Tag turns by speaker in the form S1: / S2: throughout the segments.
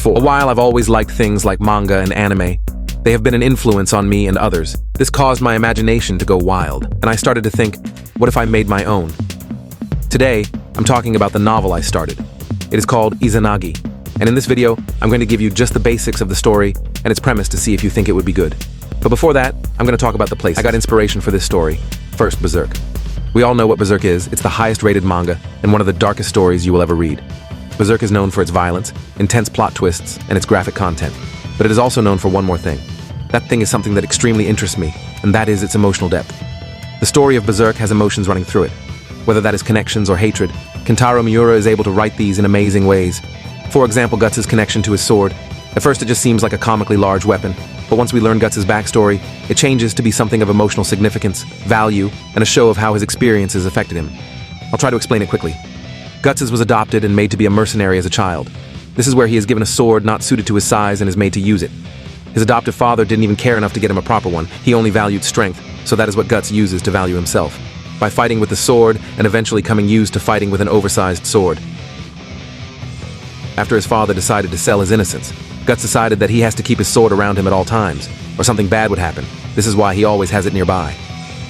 S1: For a while, I've always liked things like manga and anime. They have been an influence on me and others. This caused my imagination to go wild, and I started to think, what if I made my own? Today, I'm talking about the novel I started. It is called Izanagi, and in this video, I'm going to give you just the basics of the story and its premise to see if you think it would be good. But before that, I'm going to talk about the place I got inspiration for this story. First, Beserk. We all know what Beserk is. It's the highest rated manga and one of the darkest stories you will ever read. Beserk is known for its violence, intense plot twists, and its graphic content. But it is also known for one more thing. That thing is something that extremely interests me, and that is its emotional depth. The story of Beserk has emotions running through it. Whether that is connections or hatred, Kentaro Miura is able to write these in amazing ways. For example, Guts' connection to his sword. At first it just seems like a comically large weapon, but once we learn Guts' backstory, it changes to be something of emotional significance, value, and a show of how his experiences affected him. I'll try to explain it quickly. Guts was adopted and made to be a mercenary as a child. This is where he is given a sword not suited to his size and is made to use it. His adoptive father didn't even care enough to get him a proper one. He only valued strength, so that is what Guts uses to value himself, by fighting with the sword and eventually coming used to fighting with an oversized sword. After his father decided to sell his innocence, Guts decided that he has to keep his sword around him at all times, or something bad would happen. This is why he always has it nearby.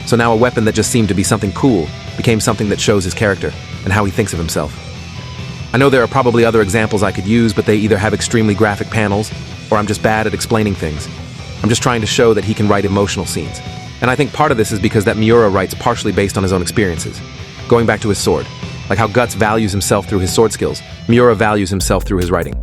S1: So now a weapon that just seemed to be something cool became something that shows his character and how he thinks of himself. I know there are probably other examples I could use, but they either have extremely graphic panels, or I'm just bad at explaining things. I'm just trying to show that he can write emotional scenes. And I think part of this is because that Miura writes partially based on his own experiences. Going back to his sword, like how Guts values himself through his sword skills, Miura values himself through his writing.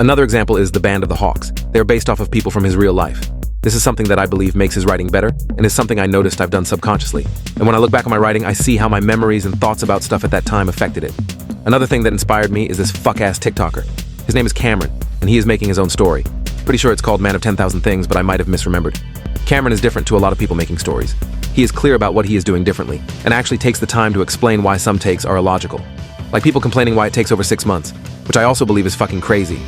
S1: Another example is the Band of the Hawks. They are based off of people from his real life. This is something that I believe makes his writing better, and is something I noticed I've done subconsciously. And when I look back on my writing, I see how my memories and thoughts about stuff at that time affected it. Another thing that inspired me is this fuck-ass TikToker. His name is Cameron, and he is making his own story. Pretty sure it's called Man of 10,000 Things, but I might have misremembered. Cameron is different to a lot of people making stories. He is clear about what he is doing differently, and actually takes the time to explain why some takes are illogical. Like people complaining why it takes over 6 months, which I also believe is fucking crazy.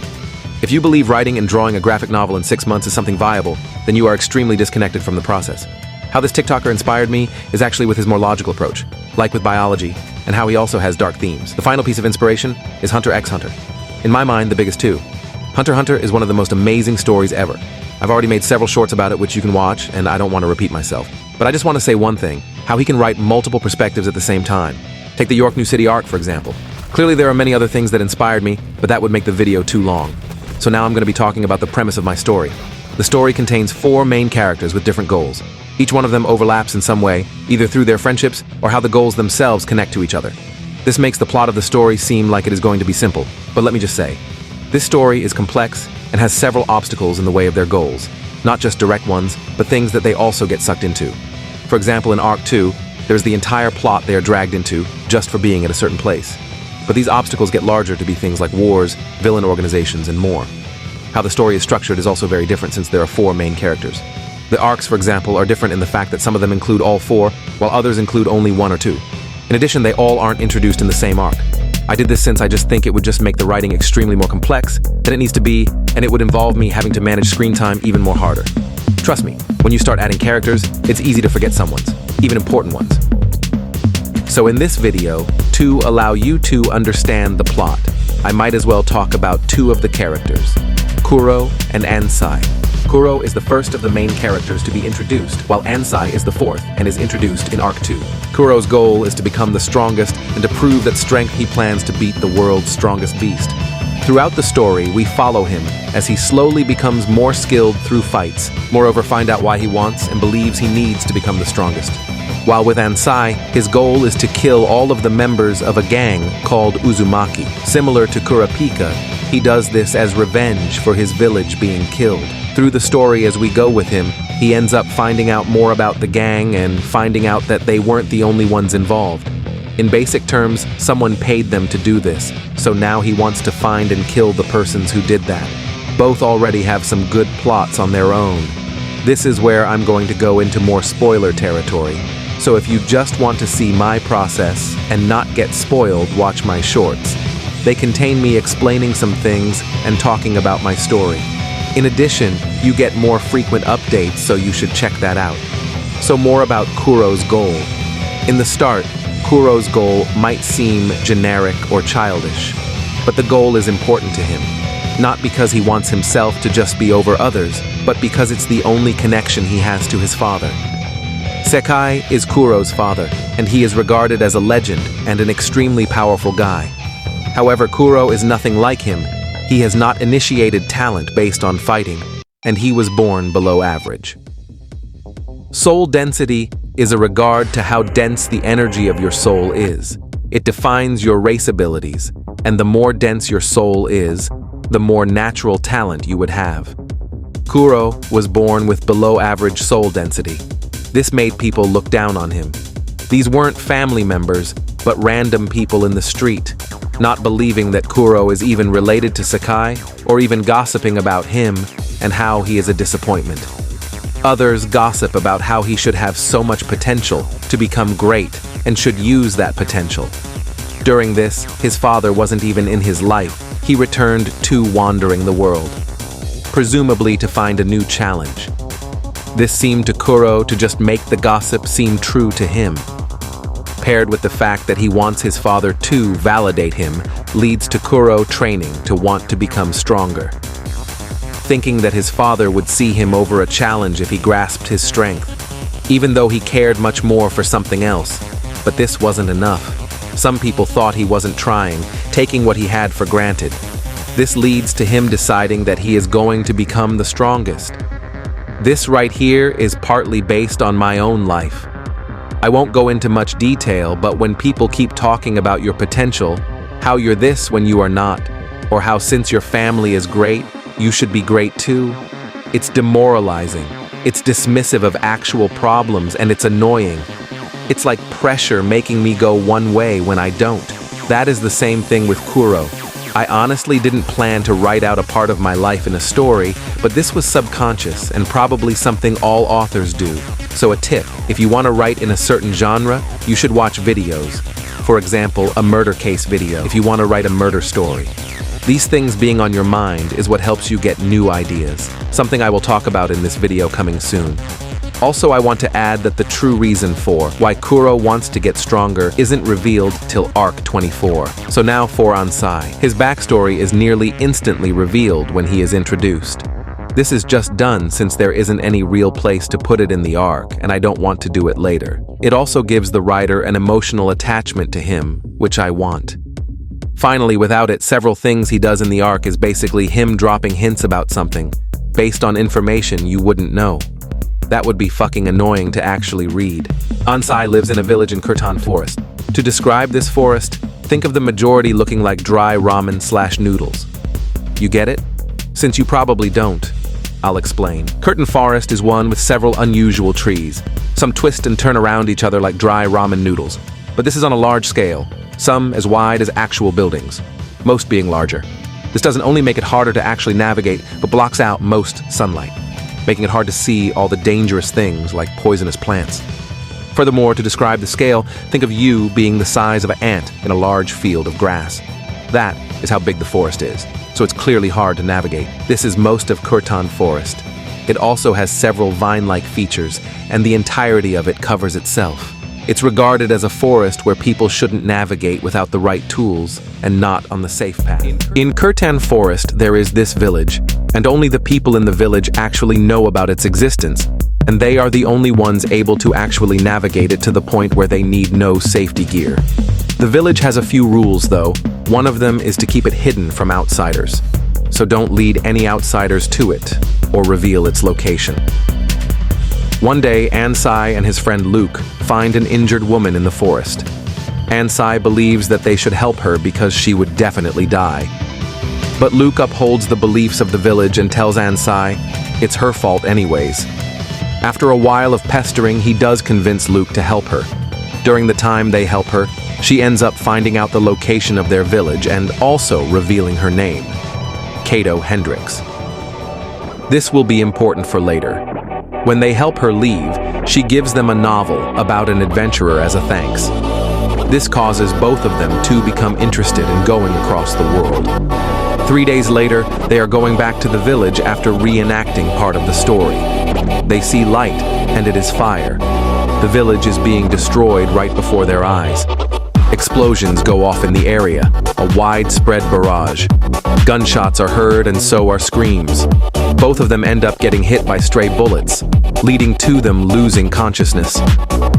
S1: If you believe writing and drawing a graphic novel in 6 months is something viable, then you are extremely disconnected from the process. How this TikToker inspired me is actually with his more logical approach, like with biology, and how he also has dark themes. The final piece of inspiration is Hunter x Hunter. In my mind, the biggest two. Hunter x Hunter is one of the most amazing stories ever. I've already made several shorts about it which you can watch, and I don't want to repeat myself. But I just want to say one thing, how he can write multiple perspectives at the same time. Take the York New City arc, for example. Clearly there are many other things that inspired me, but that would make the video too long. So now I'm going to be talking about the premise of my story. The story contains 4 main characters with different goals. Each one of them overlaps in some way, either through their friendships or how the goals themselves connect to each other. This makes the plot of the story seem like it is going to be simple, but let me just say, this story is complex and has several obstacles in the way of their goals. Not just direct ones, but things that they also get sucked into. For example, in Arc 2, there's the entire plot they are dragged into just for being at a certain place. But these obstacles get larger to be things like wars, villain organizations, and more. How the story is structured is also very different since there are 4 main characters. The arcs, for example, are different in the fact that some of them include all 4, while others include only 1 or 2. In addition, they all aren't introduced in the same arc. I did this since I just think it would just make the writing extremely more complex than it needs to be, and it would involve me having to manage screen time even more harder. Trust me, when you start adding characters, it's easy to forget some ones, even important ones. So in this video, to allow you to understand the plot, I might as well talk about 2 of the characters, Kuro and Ansai. Kuro is the first of the main characters to be introduced, while Ansai is the 4th and is introduced in Arc 2. Kuro's goal is to become the strongest and to prove that strength he plans to beat the world's strongest beast. Throughout the story, we follow him as he slowly becomes more skilled through fights, moreover find out why he wants and believes he needs to become the strongest. While with Ansai, his goal is to kill all of the members of a gang called Uzumaki. Similar to Kurapika, he does this as revenge for his village being killed. Through the story as we go with him, he ends up finding out more about the gang and finding out that they weren't the only ones involved. In basic terms, someone paid them to do this, so now he wants to find and kill the persons who did that. Both already have some good plots on their own. This is where I'm going to go into more spoiler territory. So if you just want to see my process and not get spoiled, watch my shorts. They contain me explaining some things and talking about my story. In addition, you get more frequent updates, so you should check that out. So more about Kuro's goal. In the start, Kuro's goal might seem generic or childish, but the goal is important to him. not because he wants himself to just be over others, but because it's the only connection he has to his father. Sekai is Kuro's father, and he is regarded as a legend and an extremely powerful guy. However, Kuro is nothing like him. He has not initiated talent based on fighting, and he was born below average. Soul density is a regard to how dense the energy of your soul is. It defines your race abilities, and the more dense your soul is, the more natural talent you would have. Kuro was born with below average soul density. This made people look down on him. These weren't family members, but random people in the street, not believing that Kuro is even related to Sekai, or even gossiping about him and how he is a disappointment. Others gossip about how he should have so much potential to become great and should use that potential. During this, his father wasn't even in his life. He returned to wandering the world, presumably to find a new challenge. This seemed to Kuro to just make the gossip seem true to him. Paired with the fact that he wants his father to validate him, leads to Kuro training to want to become stronger. Thinking that his father would see him over a challenge if he grasped his strength, even though he cared much more for something else. But this wasn't enough. Some people thought he wasn't trying, taking what he had for granted. This leads to him deciding that he is going to become the strongest. This right here is partly based on my own life. I won't go into much detail, but when people keep talking about your potential, how you're this when you are not, or how since your family is great, you should be great too, it's demoralizing. It's dismissive of actual problems, and it's annoying. It's like pressure making me go one way when I don't. That is the same thing with Kuro. I honestly didn't plan to write out a part of my life in a story, but this was subconscious and probably something all authors do. So a tip, if you want to write in a certain genre, you should watch videos. For example, a murder case video, if you want to write a murder story. These things being on your mind is what helps you get new ideas, something I will talk about in this video coming soon. Also, I want to add that the true reason for why Kuro wants to get stronger isn't revealed till Arc 24. So now for Ansai. His backstory is nearly instantly revealed when he is introduced. This is just done since there isn't any real place to put it in the arc, and I don't want to do it later. It also gives the writer an emotional attachment to him, which I want. Finally, without it, several things he does in the arc is basically him dropping hints about something, based on information you wouldn't know. That would be fucking annoying to actually read. Ansai lives in a village in Kirtan Forest. To describe this forest, think of the majority looking like dry ramen/noodles. You get it? Since you probably don't, I'll explain. Kirtan Forest is one with several unusual trees. Some twist and turn around each other like dry ramen noodles. But this is on a large scale, some as wide as actual buildings, most being larger. This doesn't only make it harder to actually navigate, but blocks out most sunlight, making it hard to see all the dangerous things like poisonous plants. Furthermore, to describe the scale, think of you being the size of an ant in a large field of grass. That is how big the forest is, so it's clearly hard to navigate. This is most of Kirtan Forest. It also has several vine-like features, and the entirety of it covers itself. It's regarded as a forest where people shouldn't navigate without the right tools and not on the safe path. In Kirtan Forest, there is this village, and only the people in the village actually know about its existence, and they are the only ones able to actually navigate it to the point where they need no safety gear. The village has a few rules, though. One of them is to keep it hidden from outsiders, so don't lead any outsiders to it or reveal its location. One day, Ansai and his friend Luke find an injured woman in the forest. Ansai believes that they should help her because she would definitely die. But Luke upholds the beliefs of the village and tells Ansai it's her fault anyways. After a while of pestering, he does convince Luke to help her. During the time they help her, she ends up finding out the location of their village and also revealing her name, Kato Hendricks. This will be important for later. When they help her leave, she gives them a novel about an adventurer as a thanks. This causes both of them to become interested in going across the world. 3 days later, they are going back to the village after reenacting part of the story. They see light, and it is fire. The village is being destroyed right before their eyes. Explosions go off in the area, a widespread barrage. Gunshots are heard and so are screams. Both of them end up getting hit by stray bullets, leading to them losing consciousness.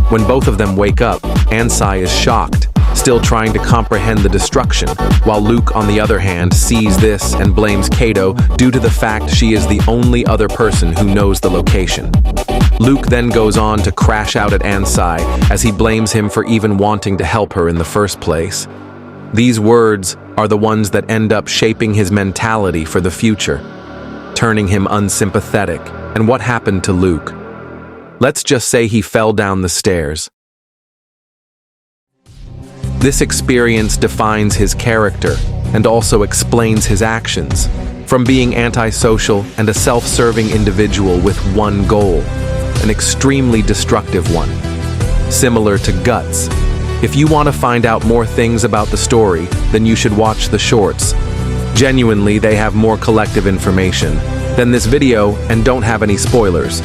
S1: When both of them wake up, Ansai is shocked, still trying to comprehend the destruction, while Luke, on the other hand, sees this and blames Kato due to the fact she is the only other person who knows the location. Luke then goes on to crash out at Ansai as he blames him for even wanting to help her in the first place. These words are the ones that end up shaping his mentality for the future, turning him unsympathetic. And what happened to Luke? Let's just say he fell down the stairs. This experience defines his character and also explains his actions, from being antisocial and a self-serving individual with one goal, an extremely destructive one, similar to Guts. If you want to find out more things about the story, then you should watch the shorts. Genuinely, they have more collective information than this video and don't have any spoilers.